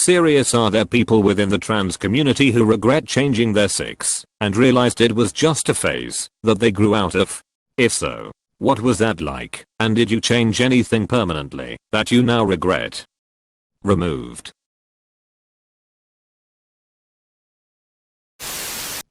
Serious, are there people within the trans community who regret changing their sex and realized it was just a phase that they grew out of? If so, what was that like, and did you change anything permanently that you now regret? Removed.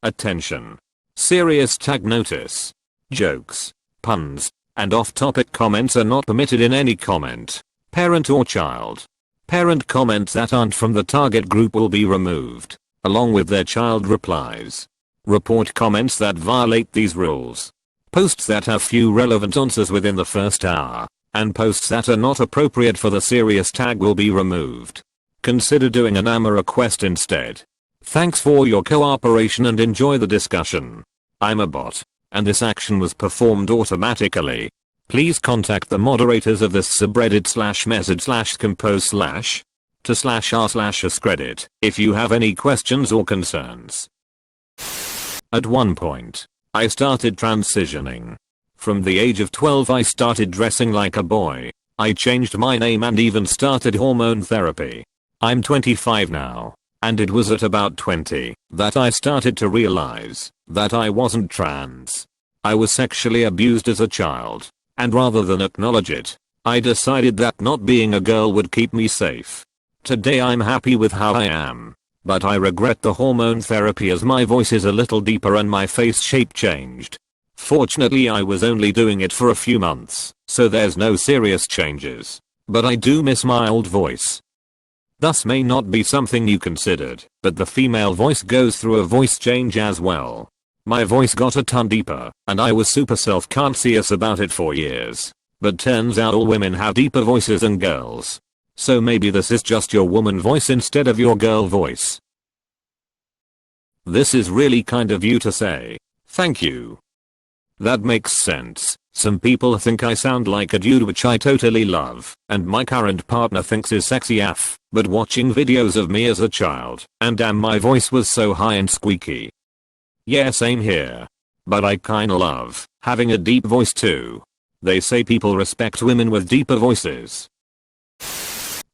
Attention. Serious tag notice. Jokes, puns, and off-topic comments are not permitted in any comment, parent or child. Parent comments that aren't from the target group will be removed, along with their child replies. Report comments that violate these rules. Posts that have few relevant answers within the first hour, and posts that are not appropriate for the serious tag will be removed. Consider doing an AMA request instead. Thanks for your cooperation and enjoy the discussion. I'm a bot, and this action was performed automatically. Please contact the moderators of this subreddit /message/compose/to/r/AskReddit if you have any questions or concerns. At one point, I started transitioning. From the age of 12 I started dressing like a boy. I changed my name and even started hormone therapy. I'm 25 now, and it was at about 20 that I started to realize that I wasn't trans. I was sexually abused as a child. And rather than acknowledge it, I decided that not being a girl would keep me safe. Today I'm happy with how I am, but I regret the hormone therapy as my voice is a little deeper and my face shape changed. Fortunately I was only doing it for a few months, so there's no serious changes, but I do miss my old voice. Thus may not be something you considered, but the female voice goes through a voice change as well. My voice got a ton deeper, and I was super self-conscious about it for years. But turns out all women have deeper voices than girls. So maybe this is just your woman voice instead of your girl voice. This is really kind of you to say. Thank you. That makes sense. Some people think I sound like a dude, which I totally love, and my current partner thinks is sexy AF, but watching videos of me as a child, and damn, my voice was so high and squeaky. Yeah, same here. But I kinda love having a deep voice too. They say people respect women with deeper voices.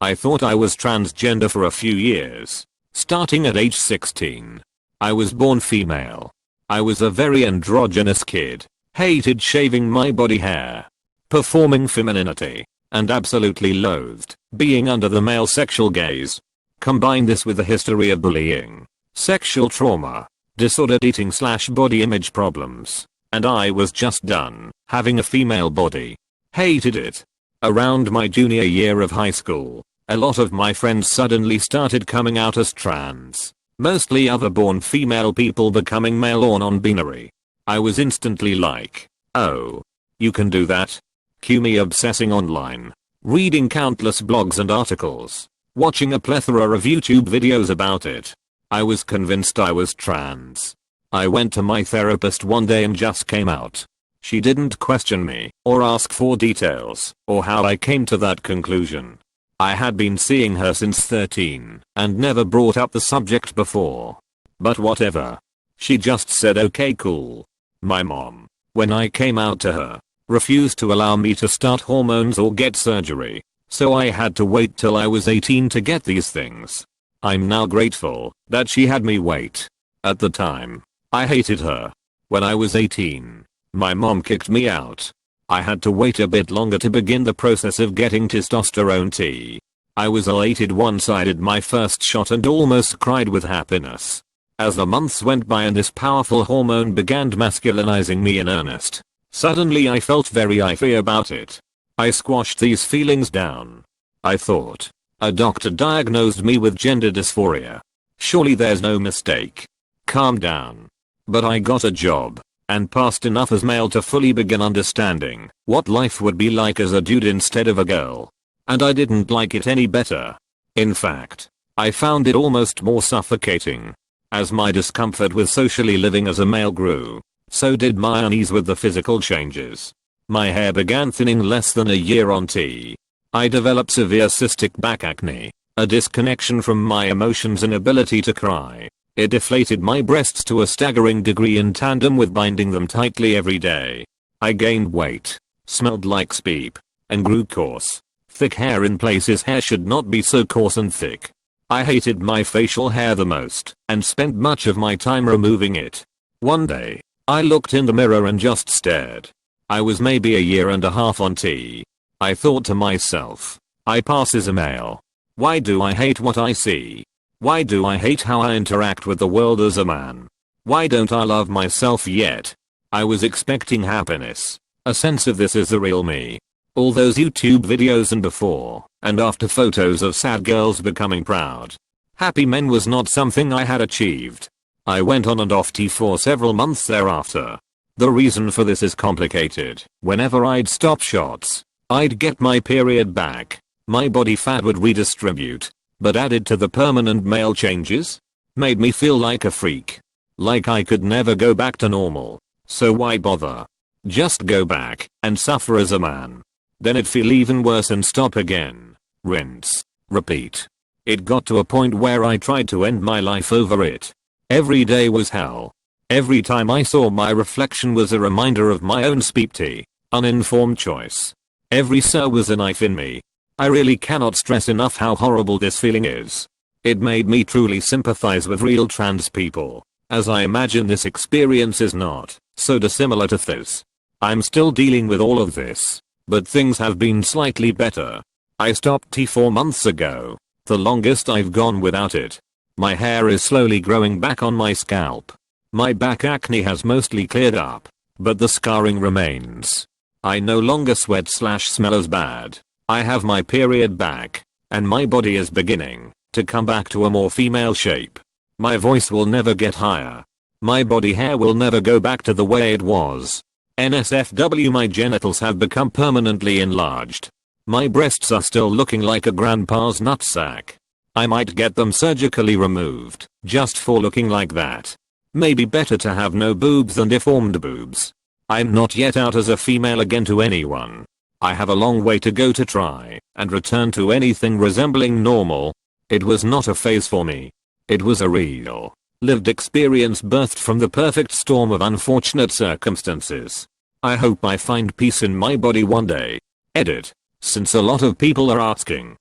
I thought I was transgender for a few years, starting at age 16. I was born female. I was a very androgynous kid, hated shaving my body hair, performing femininity, and absolutely loathed being under the male sexual gaze. Combine this with a history of bullying, sexual trauma, disordered eating/body image problems, and I was just done having a female body. Hated it. Around my junior year of high school, a lot of my friends suddenly started coming out as trans. Mostly other born female people becoming male or non-binary. I was instantly like, oh, you can do that? Cue me obsessing online, reading countless blogs and articles, watching a plethora of YouTube videos about it. I was convinced I was trans. I went to my therapist one day and just came out. She didn't question me or ask for details or how I came to that conclusion. I had been seeing her since 13 and never brought up the subject before. But whatever. She just said okay, cool. My mom, when I came out to her, refused to allow me to start hormones or get surgery, so I had to wait till I was 18 to get these things. I'm now grateful that she had me wait. At the time, I hated her. When I was 18, my mom kicked me out. I had to wait a bit longer to begin the process of getting testosterone T. I was elated once I did my first shot and almost cried with happiness. As the months went by and this powerful hormone began masculinizing me in earnest, suddenly I felt very iffy about it. I squashed these feelings down. I thought, a doctor diagnosed me with gender dysphoria. Surely there's no mistake. Calm down. But I got a job and passed enough as male to fully begin understanding what life would be like as a dude instead of a girl. And I didn't like it any better. In fact, I found it almost more suffocating. As my discomfort with socially living as a male grew, so did my unease with the physical changes. My hair began thinning less than a year on T. I developed severe cystic back acne, a disconnection from my emotions and ability to cry. It deflated my breasts to a staggering degree in tandem with binding them tightly every day. I gained weight, smelled like speep, and grew coarse. Thick hair in places hair should not be so coarse and thick. I hated my facial hair the most and spent much of my time removing it. One day, I looked in the mirror and just stared. I was maybe a year and a half on T. I thought to myself, I pass as a male. Why do I hate what I see? Why do I hate how I interact with the world as a man? Why don't I love myself yet? I was expecting happiness. A sense of this is the real me. All those YouTube videos and before and after photos of sad girls becoming proud. Happy men was not something I had achieved. I went on and off T for several months thereafter. The reason for this is complicated. Whenever I'd stop shots, I'd get my period back. My body fat would redistribute. But added to the permanent male changes, made me feel like a freak. Like I could never go back to normal. So why bother? Just go back and suffer as a man. Then it'd feel even worse and stop again. Rinse. Repeat. It got to a point where I tried to end my life over it. Every day was hell. Every time I saw my reflection was a reminder of my own speepty, uninformed choice. Every cell was a knife in me. I really cannot stress enough how horrible this feeling is. It made me truly sympathize with real trans people, as I imagine this experience is not so dissimilar to this. I'm still dealing with all of this, but things have been slightly better. I stopped T 4 months ago, the longest I've gone without it. My hair is slowly growing back on my scalp. My back acne has mostly cleared up, but the scarring remains. I no longer sweat/smell as bad. I have my period back, and my body is beginning to come back to a more female shape. My voice will never get higher. My body hair will never go back to the way it was. NSFW, my genitals have become permanently enlarged. My breasts are still looking like a grandpa's nutsack. I might get them surgically removed, just for looking like that. Maybe better to have no boobs than deformed boobs. I'm not yet out as a female again to anyone. I have a long way to go to try and return to anything resembling normal. It was not a phase for me. It was a real, lived experience birthed from the perfect storm of unfortunate circumstances. I hope I find peace in my body one day. Edit. Since a lot of people are asking.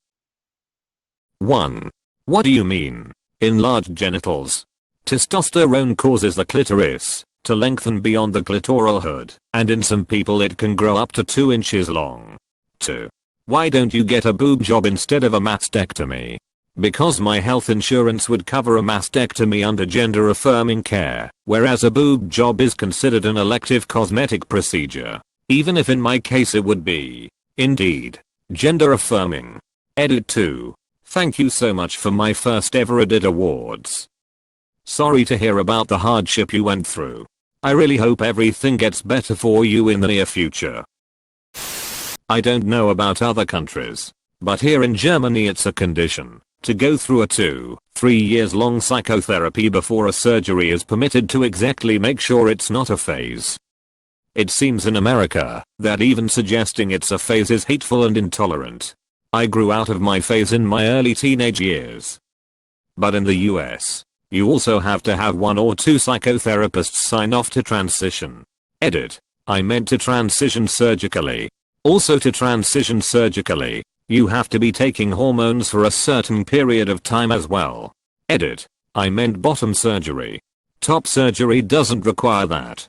1. What do you mean? Enlarged genitals. Testosterone causes the clitoris to lengthen beyond the clitoral hood, and in some people it can grow up to 2 inches long. 2. Why don't you get a boob job instead of a mastectomy? Because my health insurance would cover a mastectomy under gender affirming care, whereas a boob job is considered an elective cosmetic procedure. Even if in my case it would be, indeed, gender affirming. Edit 2. Thank you so much for my first ever Reddit awards. Sorry to hear about the hardship you went through. I really hope everything gets better for you in the near future. I don't know about other countries, but here in Germany it's a condition to go through a 2-3 years long psychotherapy before a surgery is permitted to exactly make sure it's not a phase. It seems in America that even suggesting it's a phase is hateful and intolerant. I grew out of my phase in my early teenage years. But in the US, you also have to have 1 or 2 psychotherapists sign off to transition. Edit. I meant to transition surgically. Also to transition surgically, you have to be taking hormones for a certain period of time as well. Edit. I meant bottom surgery. Top surgery doesn't require that.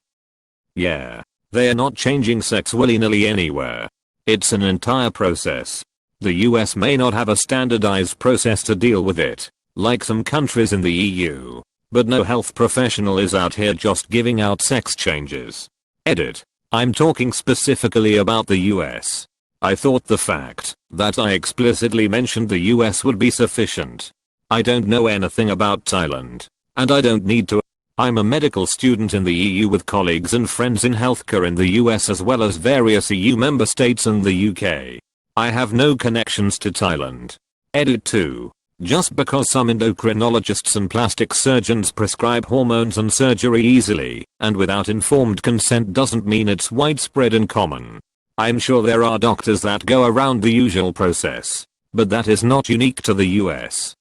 Yeah. They are not changing sex willy-nilly anywhere. It's an entire process. The US may not have a standardized process to deal with it, like some countries in the EU, but no health professional is out here just giving out sex changes. Edit. I'm talking specifically about the US. I thought the fact that I explicitly mentioned the US would be sufficient. I don't know anything about Thailand, and I don't need to. I'm a medical student in the EU with colleagues and friends in healthcare in the US as well as various EU member states and the UK. I have no connections to Thailand. Edit 2. Just because some endocrinologists and plastic surgeons prescribe hormones and surgery easily and without informed consent doesn't mean it's widespread and common. I'm sure there are doctors that go around the usual process, but that is not unique to the US.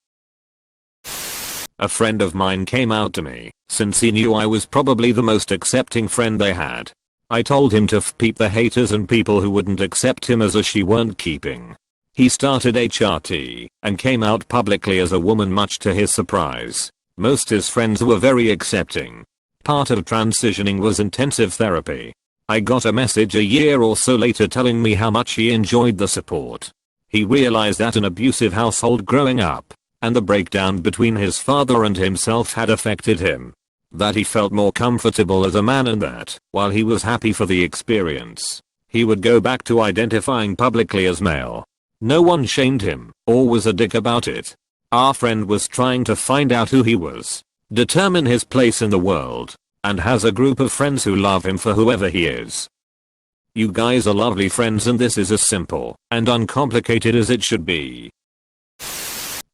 A friend of mine came out to me, since he knew I was probably the most accepting friend they had. I told him to peep the haters and people who wouldn't accept him as a she weren't keeping. He started HRT and came out publicly as a woman, much to his surprise. Most his friends were very accepting. Part of transitioning was intensive therapy. I got a message a year or so later telling me how much he enjoyed the support. He realized that an abusive household growing up and the breakdown between his father and himself had affected him. That he felt more comfortable as a man, and that, while he was happy for the experience, he would go back to identifying publicly as male. No one shamed him or was a dick about it. Our friend was trying to find out who he was, determine his place in the world, and has a group of friends who love him for whoever he is. You guys are lovely friends, and this is as simple and uncomplicated as it should be.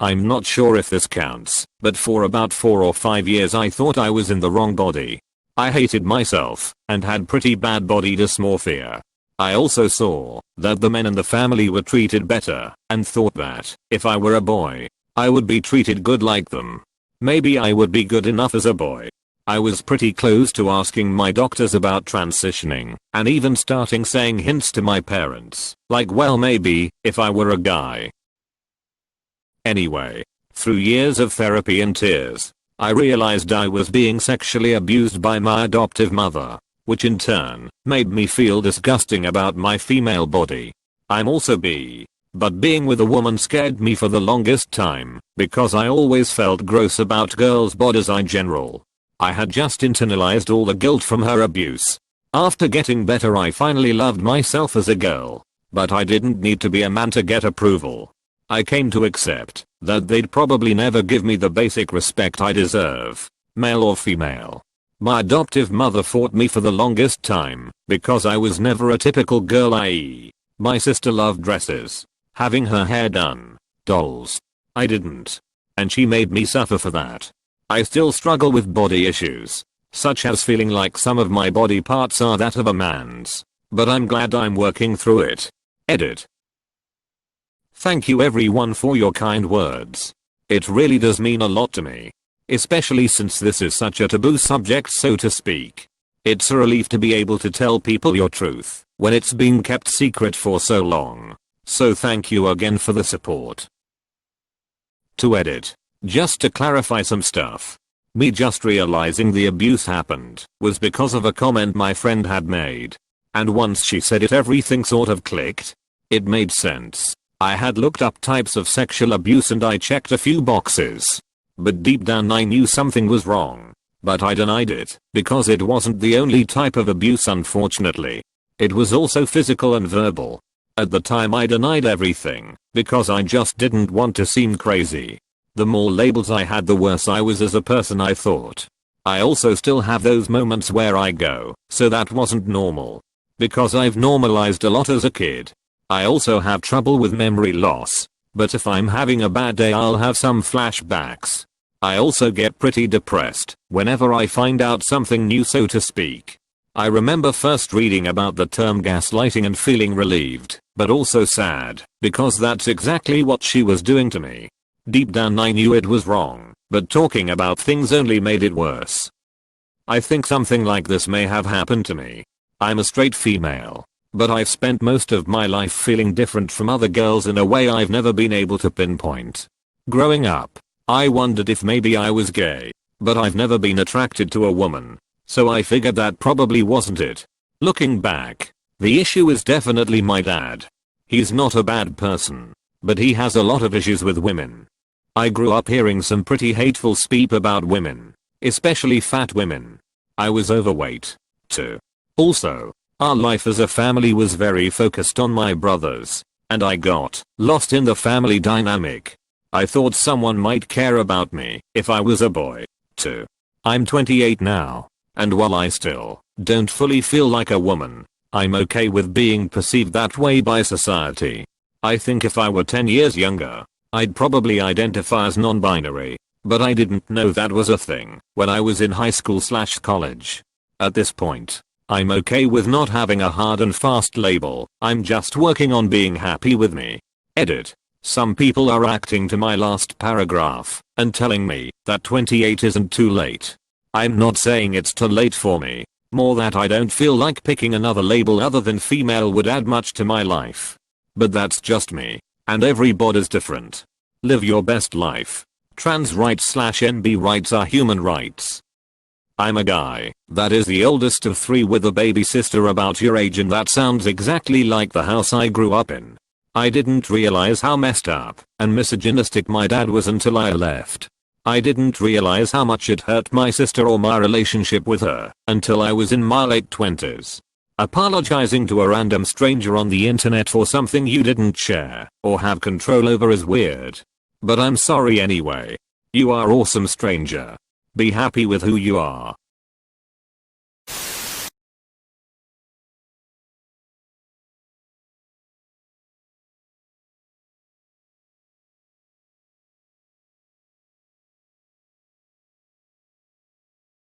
I'm not sure if this counts, but for about 4 or 5 years I thought I was in the wrong body. I hated myself and had pretty bad body dysmorphia. I also saw that the men in the family were treated better and thought that if I were a boy, I would be treated good like them. Maybe I would be good enough as a boy. I was pretty close to asking my doctors about transitioning and even starting saying hints to my parents, like, well, maybe if I were a guy. Anyway, through years of therapy and tears, I realized I was being sexually abused by my adoptive mother, which in turn made me feel disgusting about my female body. I'm also bi, but being with a woman scared me for the longest time because I always felt gross about girls' bodies in general. I had just internalized all the guilt from her abuse. After getting better, I finally loved myself as a girl, but I didn't need to be a man to get approval. I came to accept that they'd probably never give me the basic respect I deserve, male or female. My adoptive mother fought me for the longest time because I was never a typical girl, i.e., my sister loved dresses, having her hair done, dolls. I didn't. And she made me suffer for that. I still struggle with body issues, such as feeling like some of my body parts are that of a man's, but I'm glad I'm working through it. Edit. Thank you everyone for your kind words. It really does mean a lot to me. Especially since this is such a taboo subject, so to speak. It's a relief to be able to tell people your truth when it's been kept secret for so long. So thank you again for the support. To edit. Just to clarify some stuff. Me just realizing the abuse happened was because of a comment my friend had made. And once she said it, everything sort of clicked. It made sense. I had looked up types of sexual abuse and I checked a few boxes. But deep down I knew something was wrong. But I denied it because it wasn't the only type of abuse, unfortunately. It was also physical and verbal. At the time I denied everything because I just didn't want to seem crazy. The more labels I had, the worse I was as a person, I thought. I also still have those moments where I go, so that wasn't normal. Because I've normalized a lot as a kid. I also have trouble with memory loss, but if I'm having a bad day I'll have some flashbacks. I also get pretty depressed whenever I find out something new, so to speak. I remember first reading about the term gaslighting and feeling relieved, but also sad, because that's exactly what she was doing to me. Deep down I knew it was wrong, but talking about things only made it worse. I think something like this may have happened to me. I'm a straight female, but I've spent most of my life feeling different from other girls in a way I've never been able to pinpoint. Growing up, I wondered if maybe I was gay, but I've never been attracted to a woman, so I figured that probably wasn't it. Looking back, the issue is definitely my dad. He's not a bad person, but he has a lot of issues with women. I grew up hearing some pretty hateful speak about women, especially fat women. I was overweight, too. Also, our life as a family was very focused on my brothers, and I got lost in the family dynamic. I thought someone might care about me if I was a boy, too. I'm 28 now, and while I still don't fully feel like a woman, I'm okay with being perceived that way by society. I think if I were 10 years younger, I'd probably identify as non-binary, but I didn't know that was a thing when I was in high school/college. At this point, I'm okay with not having a hard and fast label. I'm just working on being happy with me. Edit. Some people are acting to my last paragraph and telling me that 28 isn't too late. I'm not saying it's too late for me, more that I don't feel like picking another label other than female would add much to my life. But that's just me. And everybody's different. Live your best life. Trans rights/NB rights are human rights. I'm a guy that is the oldest of 3 with a baby sister about your age, and that sounds exactly like the house I grew up in. I didn't realize how messed up and misogynistic my dad was until I left. I didn't realize how much it hurt my sister or my relationship with her until I was in my late 20s. Apologizing to a random stranger on the internet for something you didn't share or have control over is weird. But I'm sorry anyway. You are awesome, stranger. Be happy with who you are.